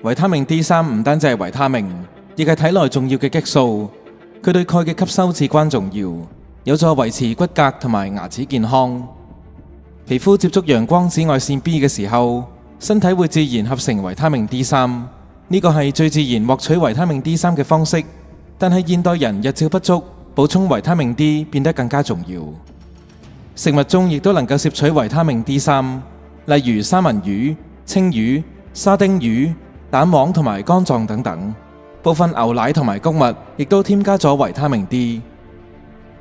維他命 D3 唔單止係維他命，亦係體內重要嘅激素。佢對鈣嘅吸收至關重要，有助維持骨骼同埋牙齒健康。皮膚接觸陽光紫外線 B 嘅時候，身體會自然合成維他命 D3，呢個係最自然獲取維他命 D3 嘅方式。但係現代人日照不足，補充維他命 D 變得更加重要。食物中亦都能夠攝取維他命 D3，例如三文魚、青魚、沙丁魚、蛋黃同埋肝臟等等。部分牛奶同埋穀物亦都添加咗維他命 D。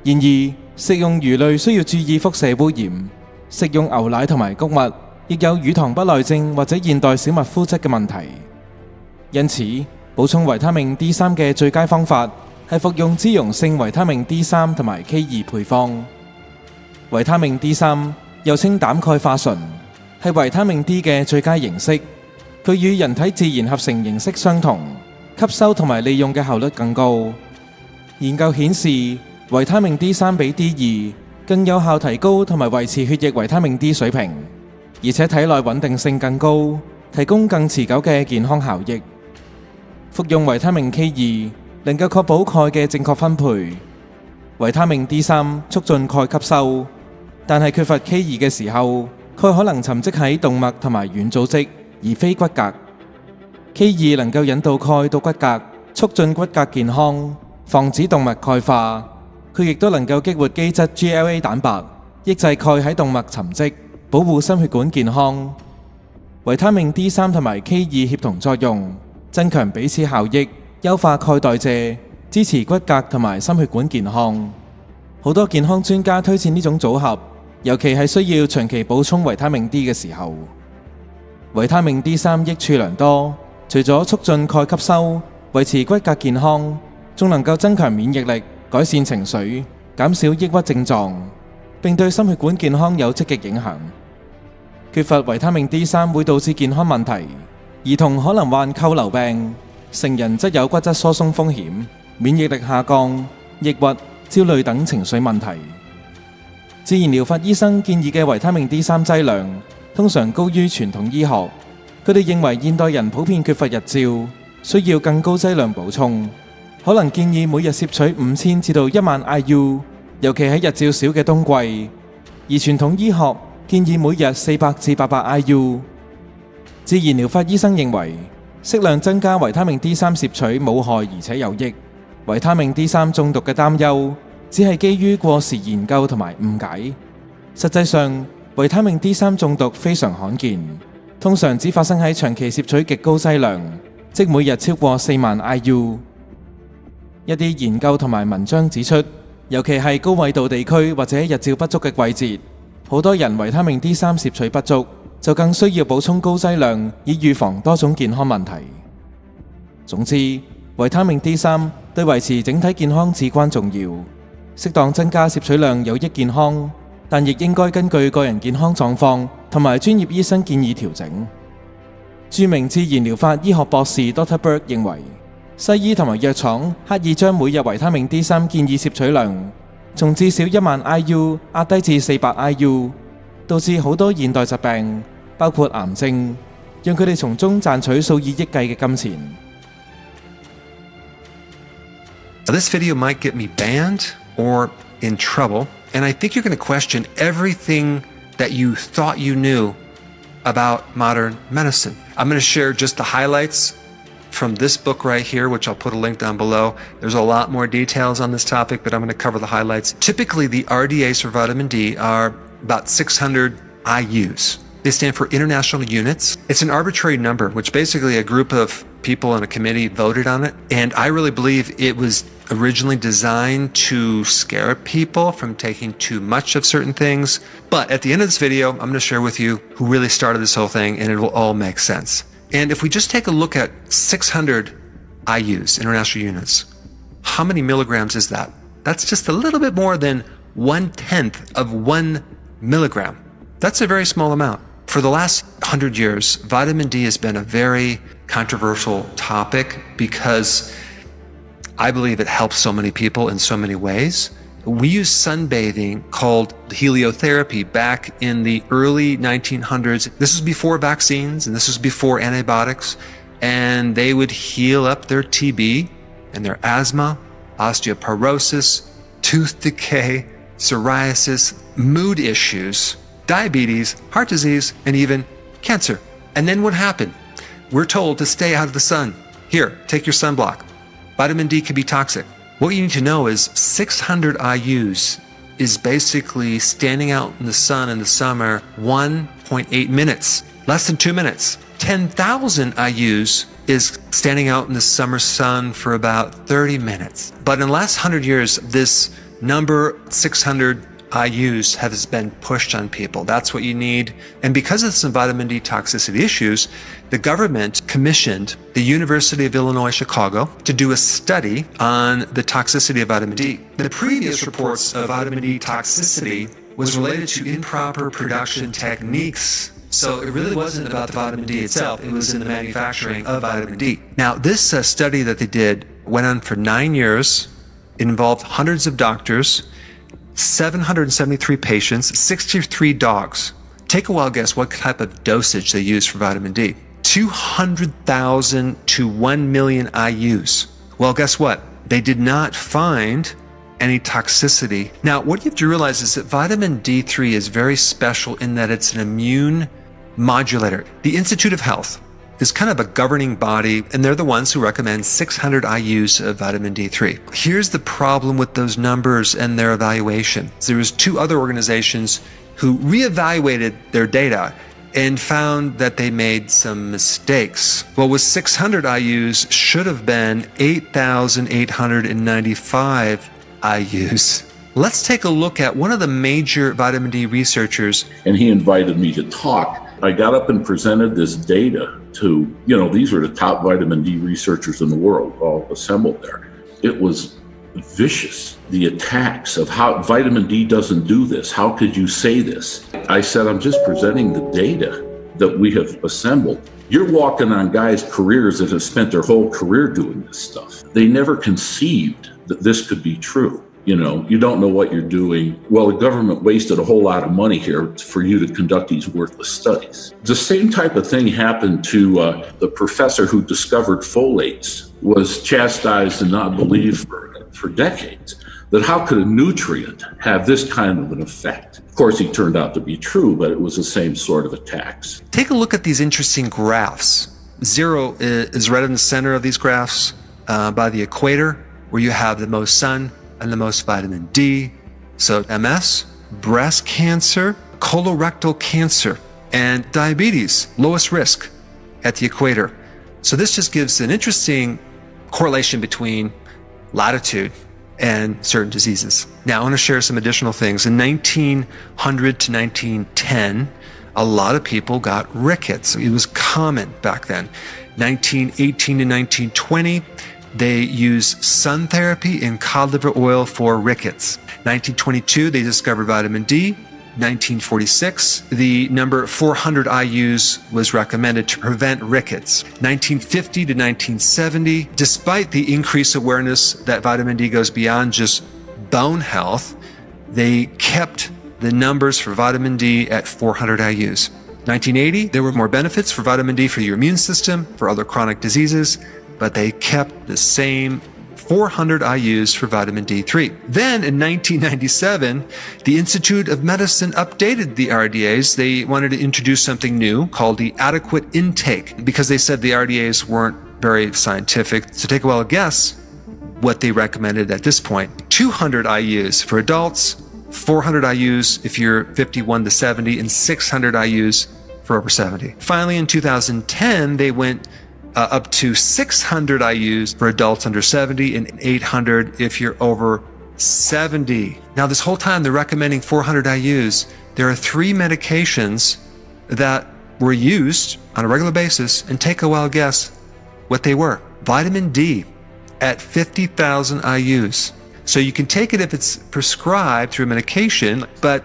然而，食用魚類需要注意輻射污染，食用牛奶同埋穀物亦有乳糖不耐症或者現代小麥膚質嘅問題。因此，補充維他命 D3 嘅最佳方法係服用脂溶性維他命 D3 同埋 K2 配方。維他命 D3 又稱膽鈣化醇，係維他命 D 嘅最佳形式。佢與人體自然合成形式相同，吸收同埋利用嘅效率更高。研究顯示，維他命 D3 比 D2 更有效提高同埋維持血液維他命 D 水平，而且體內穩定性更高，提供更持久嘅健康效益。服用維他命 K2 能夠確保鈣嘅正確分配。維他命 D3 促進鈣吸收，但係缺乏 K2 嘅時候，鈣可能沉積喺動脈同埋軟組織，而非骨骼。K2 能夠引導鈣到骨骼，促進骨骼健康，防止動脈鈣化。佢亦都能夠激活基質 GLA 蛋白，抑制鈣喺動脈沉積，保護心血管健康。維他命 D3 同埋 K2 協同作用，增強彼此效益，優化鈣代謝，支持骨骼同埋心血管健康。好多健康專家推薦呢種組合，尤其係需要長期補充維他命 D 嘅時候。維他命 D3 益處良多，除咗促進鈣吸收、維持骨骼健康，仲能夠增強免疫力、改善情緒、減少抑鬱症狀，並對心血管健康有積極影響。缺乏維他命 D3 會導致健康問題，兒童可能患扣留病，成人則有骨質疏鬆風險、免疫力下降、抑鬱、焦慮等情緒問題。自然療法醫生建議嘅維他命 D3 劑量通常高於傳統醫學，佢哋認為現代人普遍缺乏日照，需要更高劑量補充，可能建議每日攝取5000至到1萬 IU， 尤其喺日照少嘅冬季。而傳統醫學建議每日400至800 IU。自然療法醫生認為，適量增加維他命 D3 攝取冇害而且有益。維他命 D3 中毒嘅擔憂只係基於過時研究同埋誤解。實際上，維他命 D3 中毒非常罕見，通常只發生喺長期攝取極高劑量，即每日超過4萬 IU。一啲研究同埋文章指出，尤其係高緯度地區或者日照不足嘅季節，好多人維他命 D3 攝取不足，就更需要補充高劑量，以預防多種健康問題。總之，維他命 D3 對維持整體健康至關重要，適當增加攝取量有益健康，但亦應該根據個人健康狀況同埋專業醫生建議調整。著名自然療法醫學博士 Dr. Berg 認為，西醫同埋藥廠刻意將每日維他命 D3 建議攝取量從至少1萬 IU 壓低至400 IU， 導致好多現代疾病，包括癌症，讓佢哋從中賺取數以億計嘅金錢。This video might get me banned or in trouble, and I think you're going to question everything that you thought you knew about modern medicine. I'm going to share just the highlights from this book right here, which I'll put a link down below. There's a lot more details on this topic, but I'm going to cover the highlights. Typically, the RDAs for vitamin D are about 600 IUs. They stand for international units. It's an arbitrary number, which basically a group of people in a committee voted on it. And I really believe it was originally designed to scare people from taking too much of certain things. But at the end of this video, I'm going to share with you who really started this whole thing, and it will all make sense. And if we just take a look at 600 IUs, international units, how many milligrams is that? That's just a little bit more than 1/10 of 1 milligram. That's a very small amount. For the last 100 years, vitamin D has been a very controversial topic because I believe it helps so many people in so many ways. We used sunbathing called heliotherapy back in the early 1900s. This was before vaccines and this was before antibiotics. and they would heal up their TB and their asthma, osteoporosis, tooth decay, psoriasis, mood issues, diabetes, heart disease, and even cancer. And then what happened? We're told to stay out of the sun. Here, take your sunblock. Vitamin D can be toxic. What you need to know is 600 IUs is basically standing out in the sun in the summer 1.8 minutes, less than 2 minutes. 10,000 IUs is standing out in the summer sun for about 30 minutes. But in the last 100 years, this number 600 IUs has been pushed on people. That's what you need. And because of some vitamin D toxicity issues, the government commissioned the University of Illinois Chicago to do a study on the toxicity of vitamin D. The previous reports of vitamin D toxicity was related to improper production techniques. So it really wasn't about the vitamin D itself, it was in the manufacturing of vitamin D. Now, this study that they did went on for 9 years. It involved hundreds of doctors, 773 patients, 63 dogs. Take a wild guess what type of dosage they used for vitamin D. 200,000 to 1 million IUs. Well, guess what? They did not find any toxicity. Now, what you have to realize is that vitamin D3 is very special in that it's an immune modulator. The Institute of Health is kind of a governing body, and they're the ones who recommend 600 IUs of vitamin D3. Here's the problem with those numbers and their evaluation. There was 2 other organizations who reevaluated their data and found that they made some mistakes. What was 600 IUs should have been 8,895 IUs. Let's take a look at one of the major vitamin D researchers. And he invited me to talk. I got up and presented this data to, these were the top vitamin D researchers in the world all assembled there. It was vicious, the attacks of how vitamin D doesn't do this. How could you say this? I said, I'm just presenting the data that we have assembled. You're walking on guys' careers that have spent their whole career doing this stuff. They never conceived that this could be true. You don't know what you're doing. Well, the government wasted a whole lot of money here for you to conduct these worthless studies. The same type of thing happened to the professor who discovered folates, was chastised and not believed for decades, that how could a nutrient have this kind of an effect? Of course, he turned out to be true, but it was the same sort of attacks. Take a look at these interesting graphs. 0 is right in the center of these graphs by the equator, where you have the most sun and the most vitamin D. So MS, breast cancer, colorectal cancer, and diabetes, lowest risk at the equator. So this just gives an interesting correlation between latitude and certain diseases. Now I want to share some additional things. In 1900 to 1910, a lot of people got rickets. It was common back then. 1918 to 1920, they used sun therapy and cod liver oil for rickets. 1922, they discovered vitamin D. 1946, the number 400 IUs was recommended to prevent rickets. 1950 to 1970, despite the increased awareness that vitamin D goes beyond just bone health, they kept the numbers for vitamin D at 400 IUs. 1980, there were more benefits for vitamin D for your immune system, for other chronic diseases, but they kept the same 400 IUs for vitamin D3. Then in 1997, the Institute of Medicine updated the RDAs. They wanted to introduce something new called the adequate intake because they said the RDAs weren't very scientific. So take a wild guess what they recommended at this point. 200 IUs for adults, 400 IUs if you're 51 to 70, and 600 IUs for over 70. Finally, in 2010, they went up to 600 IUs for adults under 70 and 800 if you're over 70. Now, this whole time they're recommending 400 IUs. There are 3 medications that were used on a regular basis, and take a wild guess what they were. Vitamin D at 50,000 IUs. So you can take it if it's prescribed through medication, but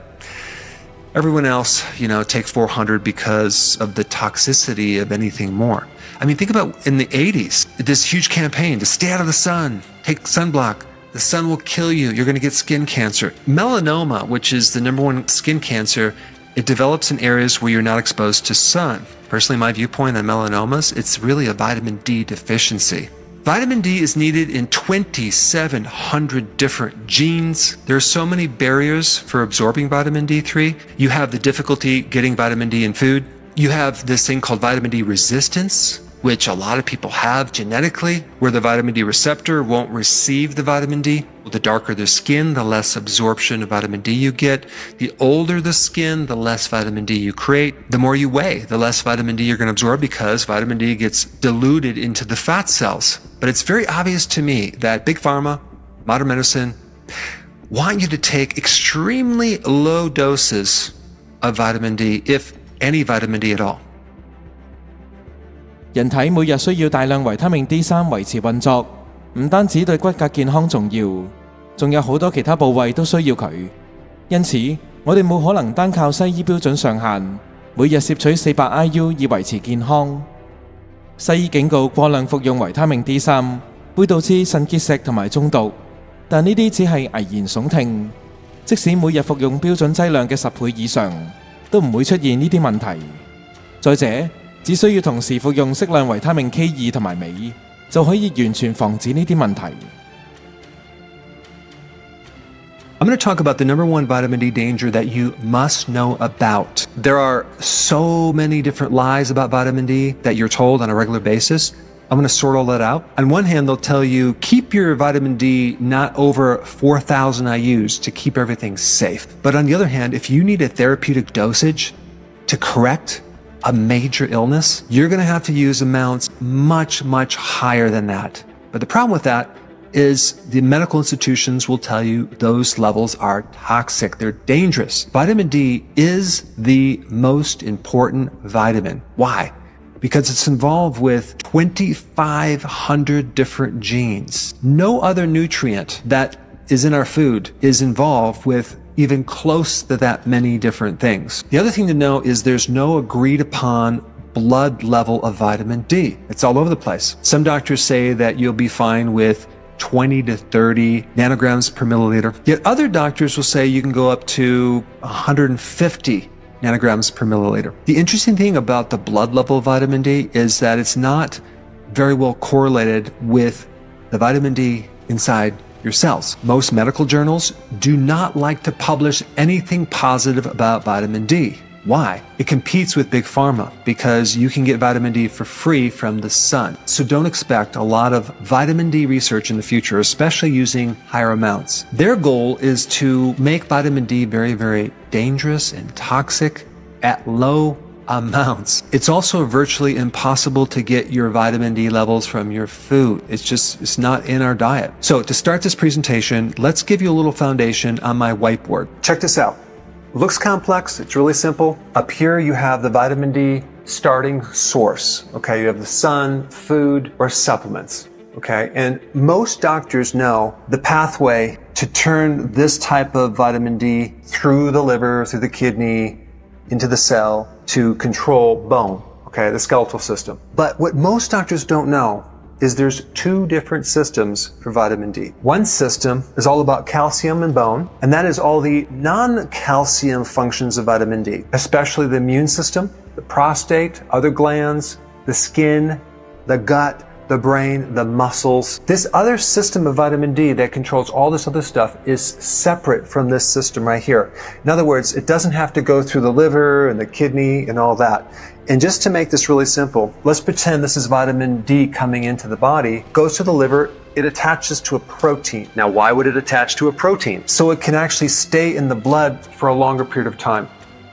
everyone else, take 400 because of the toxicity of anything more. I mean, think about in the 80s, this huge campaign to stay out of the sun, take sunblock. The sun will kill you. You're going to get skin cancer. Melanoma, which is the number 1 skin cancer, It develops in areas where you're not exposed to sun. Personally, my viewpoint on melanomas, it's really a vitamin D deficiency. Vitamin D is needed in 2,700 different genes. There are so many barriers for absorbing vitamin D3. You have the difficulty getting vitamin D in food. You have this thing called vitamin D resistance, which a lot of people have genetically, where the vitamin D receptor won't receive the vitamin D. The darker the skin, the less absorption of vitamin D you get. The older the skin, the less vitamin D you create. The more you weigh, the less vitamin D you're going to absorb because vitamin D gets diluted into the fat cells. But it's very obvious to me that Big Pharma, modern medicine, want you to take extremely low doses of vitamin D, if any vitamin D at all. 人體每日需要大量維他命 D3 維持運作，唔單止對骨骼健康重要，仲有好多其他部位都需要佢。因此，我哋冇可能單靠西醫標準上限，每日攝取400 IU 以維持健康。西醫警告過量服用維他命 D3 會導致腎結石同埋中毒，但呢啲只係危言聳聽。即使每日服用標準劑量嘅10倍以上，都唔會出現呢啲問題。再者，只需要同時服用適量維他命 K2 同埋鎂，就可以完全防止呢啲問題。I'm going to talk about the number one vitamin D danger that you must know about. There are so many different lies about vitamin D that you're told on a regular basis. I'm going to sort all that out. On one hand, they'll tell you, keep your vitamin D not over 4,000 IUs to keep everything safe. But on the other hand, if you need a therapeutic dosage to correct a major illness, you're going to have to use amounts much, much higher than that. But the problem with that is the medical institutions will tell you those levels are toxic. They're dangerous. Vitamin D is the most important vitamin. Why? Because it's involved with 2,500 different genes. No other nutrient that is in our food is involved with even close to that many different things. The other thing to know is there's no agreed upon blood level of vitamin D. It's all over the place. Some doctors say that you'll be fine with 20 to 30 nanograms per milliliter. Yet other doctors will say you can go up to 150 nanograms per milliliter. The interesting thing about the blood level of vitamin D is that it's not very well correlated with the vitamin D inside your cells. Most medical journals do not like to publish anything positive about vitamin D. Why? It competes with Big Pharma because you can get vitamin D for free from the sun. So don't expect a lot of vitamin D research in the future, especially using higher amounts. Their goal is to make vitamin D very, very dangerous and toxic at low amounts. It's also virtually impossible to get your vitamin D levels from your food. It's not in our diet. So to start this presentation, let's give you a little foundation on my whiteboard. Check this out. It looks complex. It's really simple. Up here, you have the vitamin D starting source. Okay, you have the sun, food, or supplements. Okay, and most doctors know the pathway to turn this type of vitamin D through the liver, through the kidney, into the cell to control bone, okay, the skeletal system. But what most doctors don't know is there's two different systems for vitamin D. One system is all about calcium and bone, and that is all the non-calcium functions of vitamin D, especially the immune system, the prostate, other glands, the skin, the gut, the brain, the muscles. This other system of vitamin D that controls all this other stuff is separate from this system right here. In other words, it doesn't have to go through the liver and the kidney and all that. And just to make this really simple, let's pretend this is vitamin D coming into the body, goes to the liver, it attaches to a protein. Now, why would it attach to a protein? So it can actually stay in the blood for a longer period of time.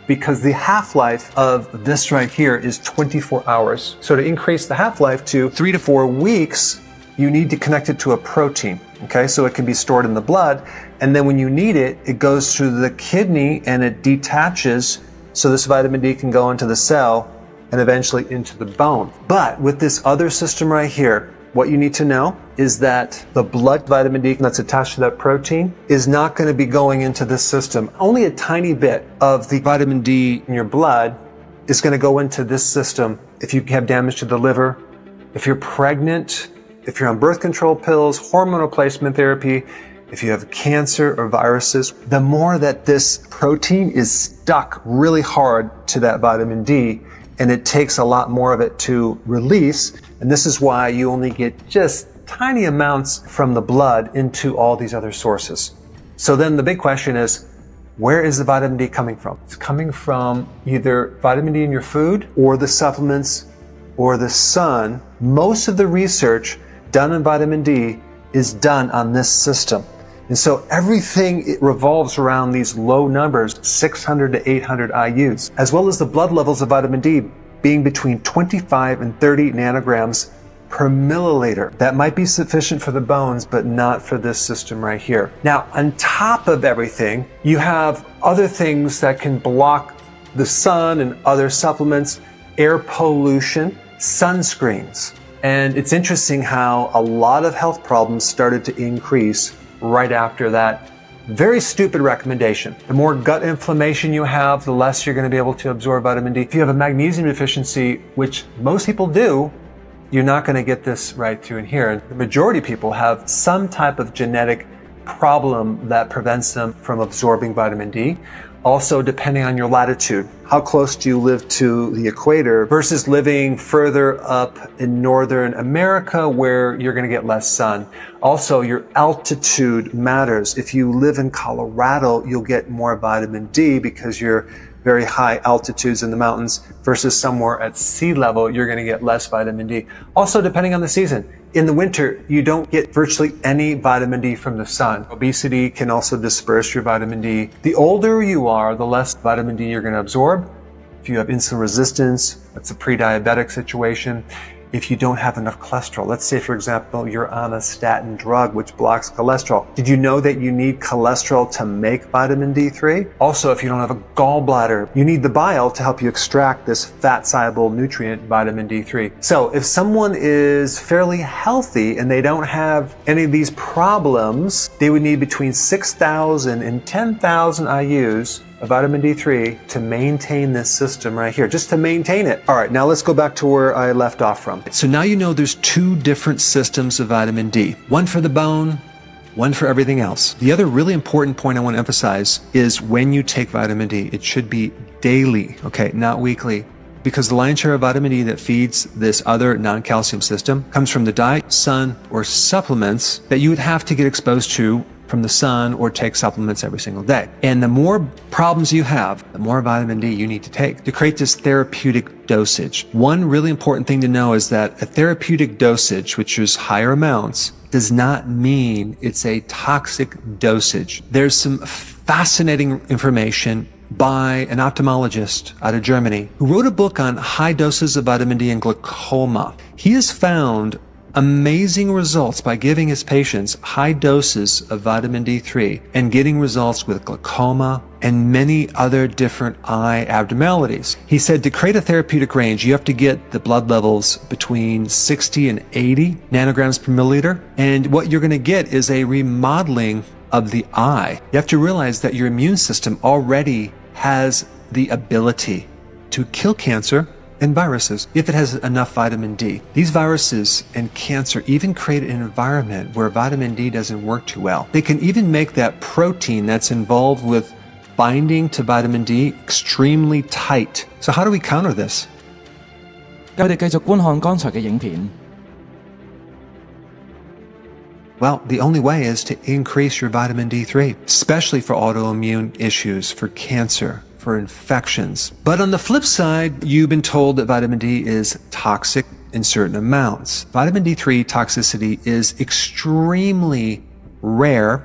Because the half-life of this right here is 24 hours. So to increase the half-life to 3 to 4 weeks, you need to connect it to a protein, okay? So it can be stored in the blood, and then when you need it, it goes through the kidney and it detaches, so this vitamin D can go into the cell and eventually into the bone. But with this other system right here, what you need to know is that the blood vitamin D that's attached to that protein is not going to be going into this system. Only a tiny bit of the vitamin D in your blood is going to go into this system if you have damage to the liver, if you're pregnant, if you're on birth control pills, hormone replacement therapy, if you have cancer or viruses, the more that this protein is stuck really hard to that vitamin D, and it takes a lot more of it to release. And this is why you only get just tiny amounts from the blood into all these other sources. So then the big question is, where is the vitamin D coming from? It's coming from either vitamin D in your food or the supplements or the sun. Most of the research done on vitamin D is done on this system. And so everything, it revolves around these low numbers, 600 to 800 IUs, as well as the blood levels of vitamin D being between 25 and 30 nanograms per milliliter. That might be sufficient for the bones, but not for this system right here. Now, on top of everything, you have other things that can block the sun and other supplements, air pollution, sunscreens. And it's interesting how a lot of health problems started to increase right after that very stupid recommendation. The more gut inflammation you have, the less you're going to be able to absorb vitamin D. If you have a magnesium deficiency, which most people do, you're not going to get this right through in here. The majority of people have some type of genetic problem that prevents them from absorbing vitamin D. Also, depending on your latitude, how close do you live to the equator versus living further up in northern America where you're going to get less sun. Also, your altitude matters. If you live in Colorado, you'll get more vitamin D because you're very high altitudes in the mountains versus somewhere at sea level, you're going to get less vitamin D. Also, depending on the season. In the winter, you don't get virtually any vitamin D from the sun. Obesity can also disperse your vitamin D. The older you are, the less vitamin D you're going to absorb. If you have insulin resistance, that's a pre-diabetic situation. If you don't have enough cholesterol, let's say, for example, you're on a statin drug which blocks cholesterol. Did you know that you need cholesterol to make vitamin D3? Also, if you don't have a gallbladder, you need the bile to help you extract this fat-soluble nutrient, vitamin D3. So if someone is fairly healthy and they don't have any of these problems, they would need between 6,000 and 10,000 IUs of vitamin D3 to maintain this system right here, just to maintain it. All right, now let's go back to where I left off from. So now you know there's two different systems of vitamin D, one for the bone, one for everything else. The other really important point I want to emphasize is when you take vitamin D, it should be daily, okay, not weekly. Because the lion's share of vitamin D that feeds this other non-calcium system comes from the diet, sun, or supplements that you would have to get exposed to from the sun or take supplements every single day. And the more problems you have, the more vitamin D you need to take to create this therapeutic dosage. One really important thing to know is that a therapeutic dosage, which is higher amounts, does not mean it's a toxic dosage. There's some fascinating information by an ophthalmologist out of Germany who wrote a book on high doses of vitamin D and glaucoma. He has found amazing results by giving his patients high doses of vitamin D3 and getting results with glaucoma and many other different eye abnormalities. He said to create a therapeutic range, you have to get the blood levels between 60 and 80 nanograms per milliliter. And what you're going to get is a remodeling of the eye. You have to realize that your immune system already has the ability to kill cancer and viruses if it has enough vitamin D. These viruses and cancer even create an environment where vitamin D doesn't work too well. They can even make that protein that's involved with binding to vitamin D extremely tight. So how do we counter this? 我哋繼續觀看剛才嘅影片。 Well, the only way is to increase your vitamin D3, especially for autoimmune issues, for cancer, for infections. But on the flip side, you've been told that vitamin D is toxic in certain amounts. Vitamin D3 toxicity is extremely rare,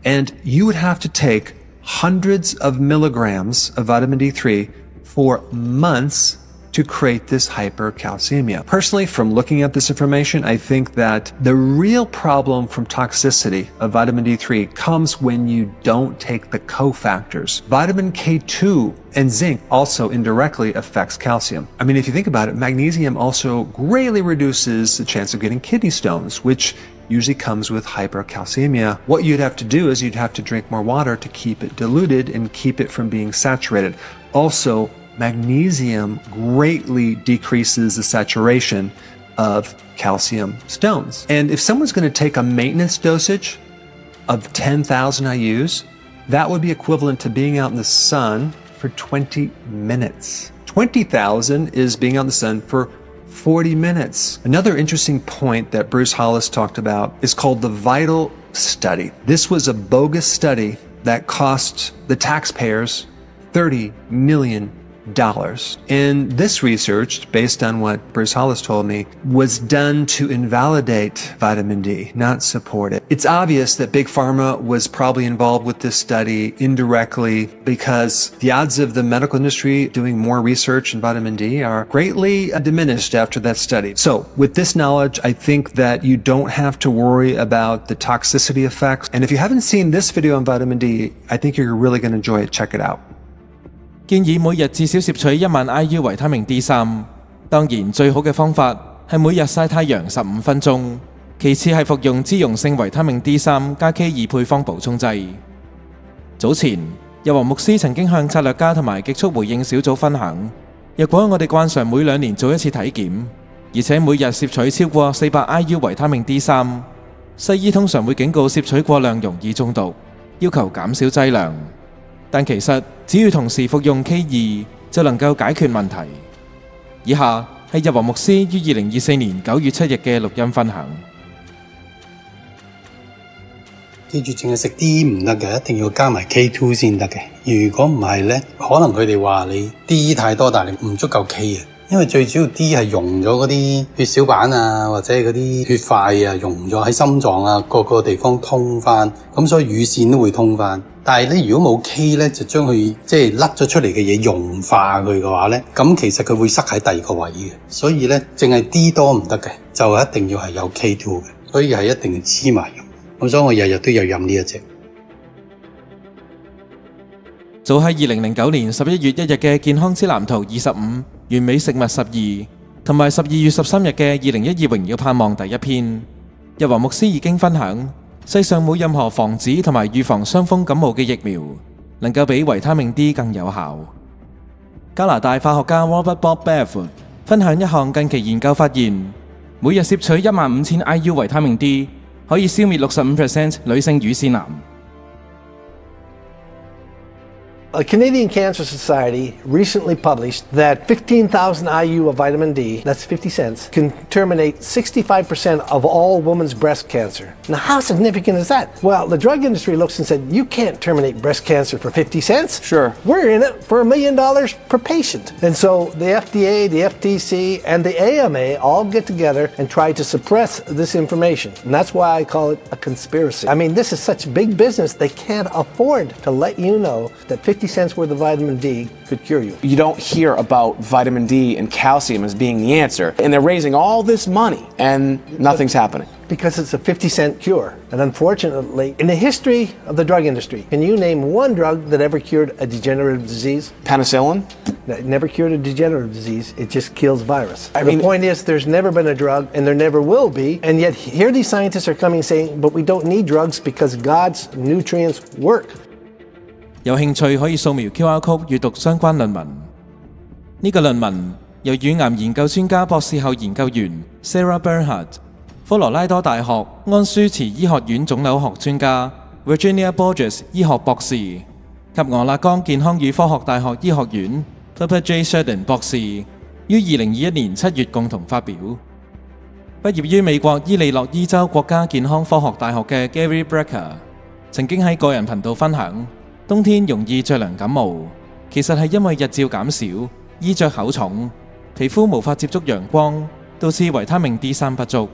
and you would have to take hundreds of milligrams of vitamin D3 for months to create this hypercalcemia. Personally, from looking at this information, I think that the real problem from toxicity of vitamin D3 comes when you don't take the cofactors. Vitamin K2 and zinc also indirectly affects calcium. I mean, if you think about it, magnesium also greatly reduces the chance of getting kidney stones, which usually comes with hypercalcemia. What you'd have to do is you'd have to drink more water to keep it diluted and keep it from being saturated. Also, magnesium greatly decreases the saturation of calcium stones. And if someone's going to take a maintenance dosage of 10,000 IUs, that would be equivalent to being out in the sun for 20 minutes. 20,000 is being out in the sun for 40 minutes. Another interesting point that Bruce Hollis talked about is called the VITAL study. This was a bogus study that cost the taxpayers $30 million. And this research, based on what Bruce Hollis told me, was done to invalidate vitamin D, not support it. It's obvious that Big Pharma was probably involved with this study indirectly because the odds of the medical industry doing more research in vitamin D are greatly diminished after that study. So with this knowledge, I think that you don't have to worry about the toxicity effects. And if you haven't seen this video on vitamin D, I think you're really going to enjoy it. Check it out. 建議每日至少攝取1萬 IU 維他命 D3。當然，最好嘅方法係每日曬太陽15分鐘，其次係服用脂溶性維他命 D3 加 K2 配方補充劑。早前，日華牧師曾經向策略家同埋極速回應小組分享，若果我哋慣常每2年做一次體檢，而且每日攝取超過400 IU 維他命 D3，西醫通常會警告攝取過量容易中毒，要求減少劑量。但其實只要同時服用 K2 就能夠解決問題。以下係日華牧師於2024年9月7日嘅錄音分享。記住，淨係食 D 唔得嘅，一定要加埋 K2 先得嘅。如果唔係呢，可能佢哋話你 D 太多，但係你唔足夠 K 啊。因為最主要 D 係溶咗嗰啲血小板啊，或者嗰啲血塊啊，溶咗喺心臟啊各個地方通翻，咁所以乳腺都會通翻。但係咧，如果冇 K 咧，就將佢即係甩咗出嚟嘅嘢溶化佢嘅話咧，咁其實佢會塞喺第二個位嘅。所以咧，淨係 D 多唔得嘅，就一定要係有 K2 嘅，所以係一定要黐埋用。咁所以我日日都有飲呢一隻。早喺2009年11月1日嘅健康之藍圖25完美食物12，同埋12月13日嘅2012榮耀盼望第一篇，日華牧師已經分享，世上冇任何防止同埋預防傷風感冒嘅疫苗能夠比維他命 D 更有效。加拿大化學家 Robert Bob Barefoot 分享一項近期研究發現，每日攝取15000 IU 維他命 D 可以消滅 65% 女性乳腺癌。A Canadian Cancer Society recently published that 15,000 IU of vitamin D, that's 50 cents, can terminate 65% of all women's breast cancer. Now, how significant is that? Well, the drug industry looks and said, you can't terminate breast cancer for 50 cents. Sure. We're in it for $1 million per patient. And so the FDA, the FTC, and the AMA all get together and try to suppress this information. And that's why I call it a conspiracy. I mean, this is such big business, they can't afford to let you know that 50 cents worth of vitamin D could cure you. You don't hear about vitamin D and calcium as being the answer. And they're raising all this money and nothing's happening. Because it's a 50-cent cure. And unfortunately, in the history of the drug industry, can you name one drug that ever cured a degenerative disease? Penicillin? It never cured a degenerative disease, it just kills virus. The point is, there's never been a drug, and there never will be, and yet here these scientists are coming saying, but we don't need drugs because God's nutrients work. 有興趣可以掃描 QR Code 閱讀相關論文。呢個論文由乳癌研究專家博士後研究員 Sarah Bernhardt、科羅拉多大學安舒茨醫學院腫瘤學專家 Virginia Borges 醫學博士及俄勒岡健康與科學大學醫學院 Dr. J. Sheridan 博士於2021年7月共同發表。畢業於美國伊利諾伊州國家健康科學大學嘅 Gary Brecker 曾經喺個人頻道分享，冬天容易着涼感冒，其實係因為日照減少、衣着厚重、皮膚無法接觸陽光，導致維他命 D3 不足。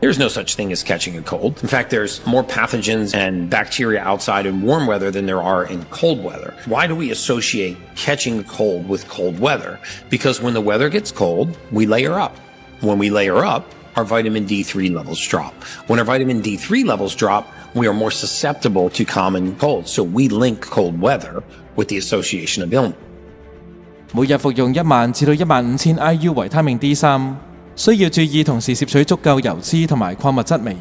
There's no such thing as catching a cold. In fact, there's more pathogens and bacteria outside in warm weather than there are in cold weather. Why do we associate catching a cold with cold weather? Because when the weather gets cold, we layer up. When we layer up, our vitamin D3 levels drop. When our vitamin D3 levels drop, we are more susceptible to common colds. So we link cold weather with the association of illness. 每日服用1萬至到15000 IU 維他命 D3， 需要注意同時攝取足夠油脂同埋礦物質鎂，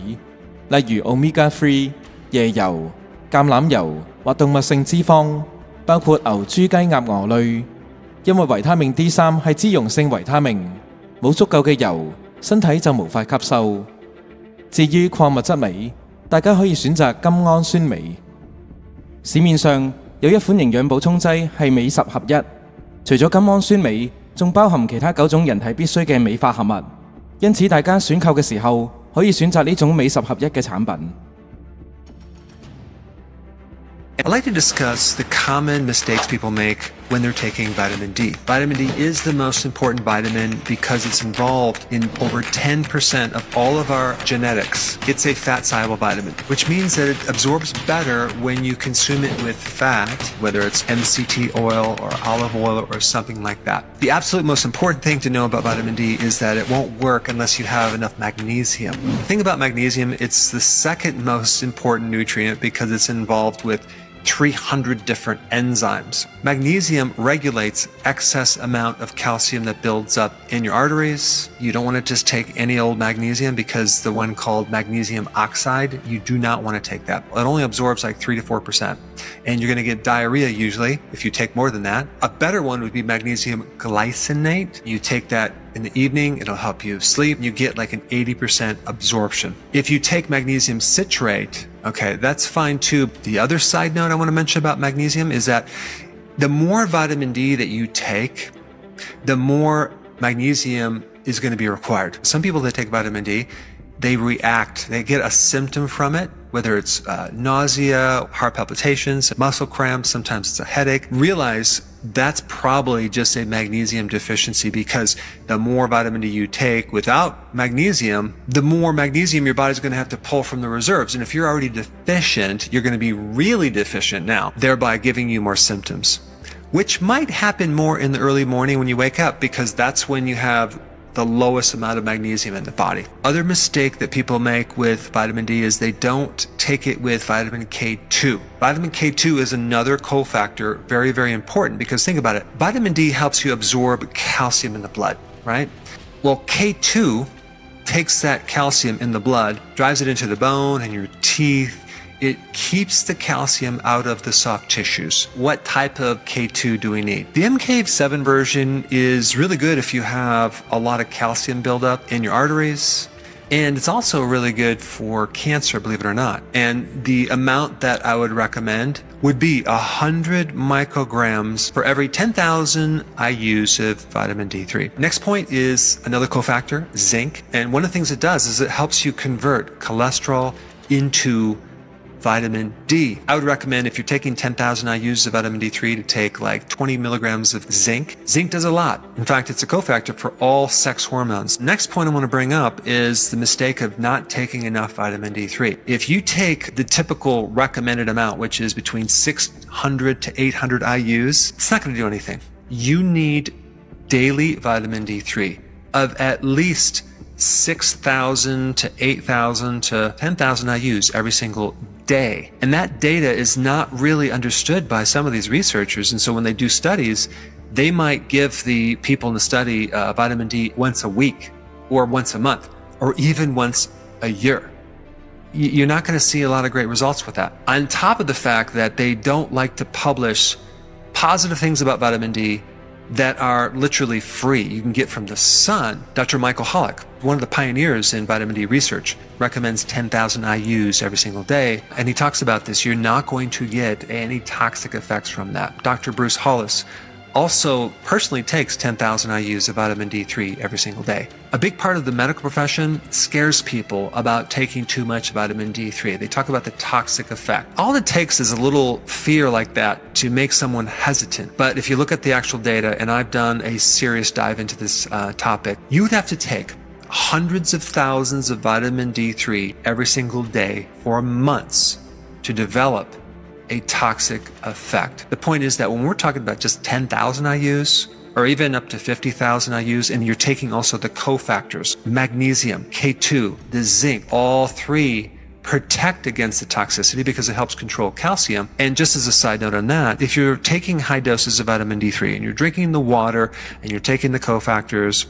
例如 Omega-3、椰油、橄欖油或動物性脂肪，包括牛、豬、雞、鴨、鵝類。因為維他命 D3 係脂溶性維他命，冇足夠嘅油，身體就無法吸收。至於礦物質鎂，大家可以選擇甘氨酸鎂。市面上有一款營養補充劑係鎂10合一，除咗甘氨酸鎂，仲包含其他9種人體必需嘅鎂化合物，因此大家選購嘅時候可以選擇呢種鎂10合一嘅產品。I'd like to discuss the common mistakes people make when they're taking vitamin D. Vitamin D is the most important vitamin because it's involved in over 10% of all of our genetics. It's a fat-soluble vitamin, which means that it absorbs better when you consume it with fat, whether it's MCT oil or olive oil or something like that. The absolute most important thing to know about vitamin D is that it won't work unless you have enough magnesium. The thing about magnesium, it's the second most important nutrient because it's involved with 300 different enzymes. Magnesium regulates excess amount of calcium that builds up in your arteries. You don't want to just take any old magnesium because the one called magnesium oxide, you do not want to take that. It only absorbs like 3 to 4%. And you're going to get diarrhea usually if you take more than that. A better one would be magnesium glycinate. You take that in the evening, it'll help you sleep. You get like an 80% absorption. If you take magnesium citrate, okay, that's fine too. The other side note I want to mention about magnesium is that the more vitamin D that you take, the more magnesium is going to be required. Some people that take vitamin D, they react, they get a symptom from it, whether it's nausea, heart palpitations, muscle cramps, sometimes it's a headache. Realize that's probably just a magnesium deficiency because the more vitamin D you take without magnesium, the more magnesium your body's going to have to pull from the reserves. And if you're already deficient, you're going to be really deficient now, thereby giving you more symptoms, which might happen more in the early morning when you wake up because that's when you have the lowest amount of magnesium in the body. Other mistake that people make with vitamin D is they don't take it with vitamin K2. Vitamin K2 is another cofactor, very, very important because think about it. Vitamin D helps you absorb calcium in the blood, right? Well, K2 takes that calcium in the blood, drives it into the bone and your teeth. It keeps the calcium out of the soft tissues. What type of K2 do we need? The MK7 version is really good if you have a lot of calcium buildup in your arteries. And it's also really good for cancer, believe it or not. And the amount that I would recommend would be 100 micrograms for every 10,000 IUs of vitamin D3. Next point is another cofactor, zinc. And one of the things it does is it helps you convert cholesterol into vitamin D. I would recommend if you're taking 10,000 IUs of vitamin D3 to take like 20 milligrams of zinc. Zinc does a lot. In fact, it's a cofactor for all sex hormones. Next point I want to bring up is the mistake of not taking enough vitamin D3. If you take the typical recommended amount, which is between 600 to 800 IUs, it's not going to do anything. You need daily vitamin D3 of at least 6,000 to 8,000 to 10,000 IUs every single day. And that data is not really understood by some of these researchers. And so when they do studies, they might give the people in the study vitamin D once a week or once a month or even once a year. You're not going to see a lot of great results with that. On top of the fact that they don't like to publish positive things about vitamin D that are literally free. You can get from the sun. Dr. Michael Hollick, one of the pioneers in vitamin D research, recommends 10,000 IUs every single day. And he talks about this. You're not going to get any toxic effects from that. Dr. Bruce Hollis also personally takes 10,000 IUs of vitamin D3 every single day. A big part of the medical profession scares people about taking too much vitamin D3. They talk about the toxic effect. All it takes is a little fear like that to make someone hesitant. But if you look at the actual data, and I've done a serious dive into this topic, you would have to take hundreds of thousands of vitamin D3 every single day for months to develop a toxic effect. The point is that when we're talking about just 10,000 IUs or even up to 50,000 IUs, and you're taking also the cofactors, magnesium, K2, the zinc, all three protect against the toxicity because it helps control calcium. And just as a side note on that, if you're taking high doses of vitamin D3 and you're drinking the water and you're taking the cofactors,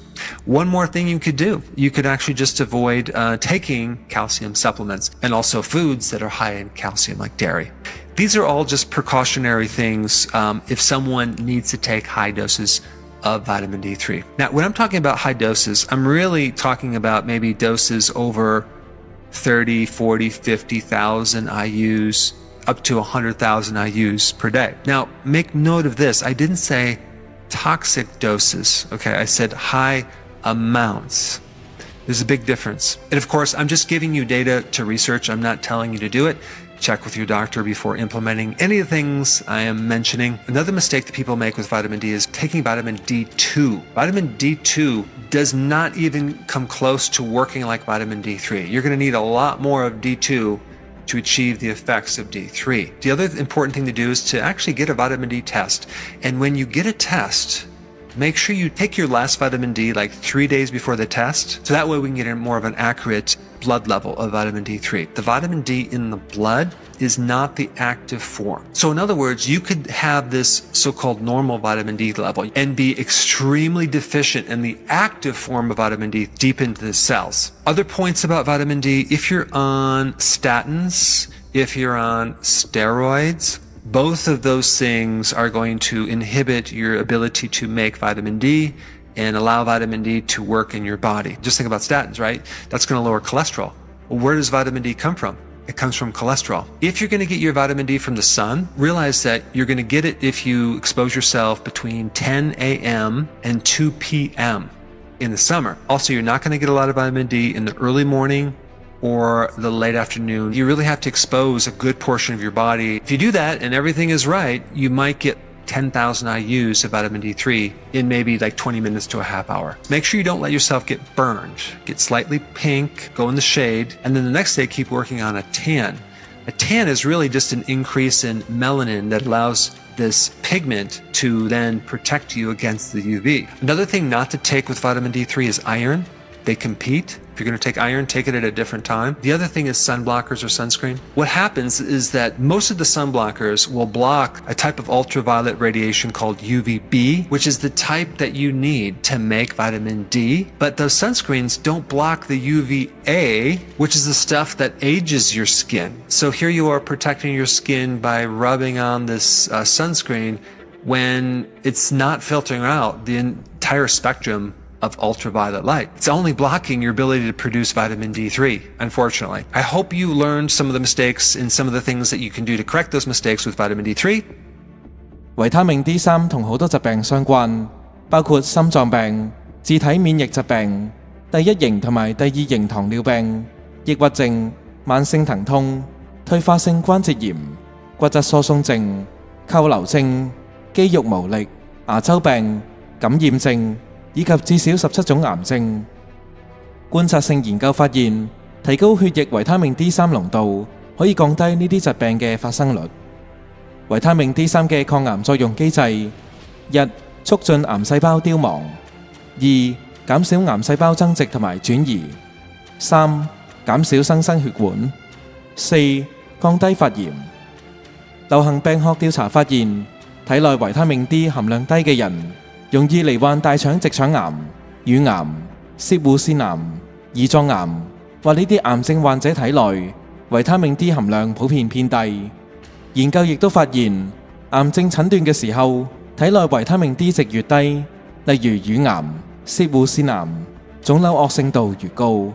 one more thing you could do, you could actually just avoid taking calcium supplements and also foods that are high in calcium like dairy. These are all just precautionary things if someone needs to take high doses of vitamin D3. Now, when I'm talking about high doses, I'm really talking about maybe doses over 30, 40, 50,000 IUs, up to 100,000 IUs per day. Now, make note of this. I didn't say toxic doses, okay? I said high amounts. There's a big difference. And of course, I'm just giving you data to research. I'm not telling you to do it. Check with your doctor before implementing any of the things I am mentioning. Another mistake that people make with vitamin D is taking vitamin D2. Vitamin D2 does not even come close to working like vitamin D3. You're going to need a lot more of D2 to achieve the effects of D3. The other important thing to do is to actually get a vitamin D test. And when you get a test, make sure you take your last vitamin D like 3 days before the test, so that way we can get a more of an accurate blood level of vitamin D3. The vitamin D in the blood is not the active form. So in other words, you could have this so-called normal vitamin D level and be extremely deficient in the active form of vitamin D deep into the cells. Other points about vitamin D, if you're on statins, if you're on steroids, both of those things are going to inhibit your ability to make vitamin D and allow vitamin D to work in your body. Just think about statins, right? That's going to lower cholesterol. Well, where does vitamin D come from? It comes from cholesterol. If you're going to get your vitamin D from the sun, realize that you're going to get it if you expose yourself between 10 a.m. and 2 p.m. in the summer. Also, you're not going to get a lot of vitamin D in the early morning or the late afternoon. You really have to expose a good portion of your body. If you do that and everything is right, you might get 10,000 IUs of vitamin D3 in maybe like 20 minutes to a half hour. Make sure you don't let yourself get burned. Get slightly pink, go in the shade, and then the next day keep working on a tan. A tan is really just an increase in melanin that allows this pigment to then protect you against the UV. Another thing not to take with vitamin D3 is iron. They compete. If you're going to take iron, take it at a different time. The other thing is sun blockers or sunscreen. What happens is that most of the sun blockers will block a type of ultraviolet radiation called UVB, which is the type that you need to make vitamin D. But those sunscreens don't block the UVA, which is the stuff that ages your skin. So here you are protecting your skin by rubbing on this sunscreen when it's not filtering out the entire spectrum of ultraviolet light. It's only blocking your ability to produce vitamin D3, unfortunately. I hope you learned some of the mistakes and some of the things that you can do to correct those mistakes with vitamin D3. 維他命 D3 同好多疾病相關，包括心臟病、自體免疫疾病、第一型同埋第二型糖尿病、抑鬱症、慢性疼痛、退化性關節炎、骨質疏鬆症、扣留症、肌肉無力、牙周病、感染症以及至少17種癌症。觀察性研究發現，提高血液維他命 D3 濃度可以降低呢啲疾病嘅發生率。維他命 D3 嘅抗癌作用機制：一、促進癌細胞凋亡；二、減少癌細胞增殖同埋轉移；三、減少新生血管；四、降低發炎。流行病學調查發現，體內維他命 D 含量低嘅人，容易罹患大腸直腸癌、乳癌、攝護腺癌、胰臟癌或呢啲癌症患者體內維他命 D 含量普遍偏低。研究亦都發現，癌症診斷嘅時候，體內維他命 D 值越低，例如乳癌、攝護腺癌，腫瘤惡性度越高。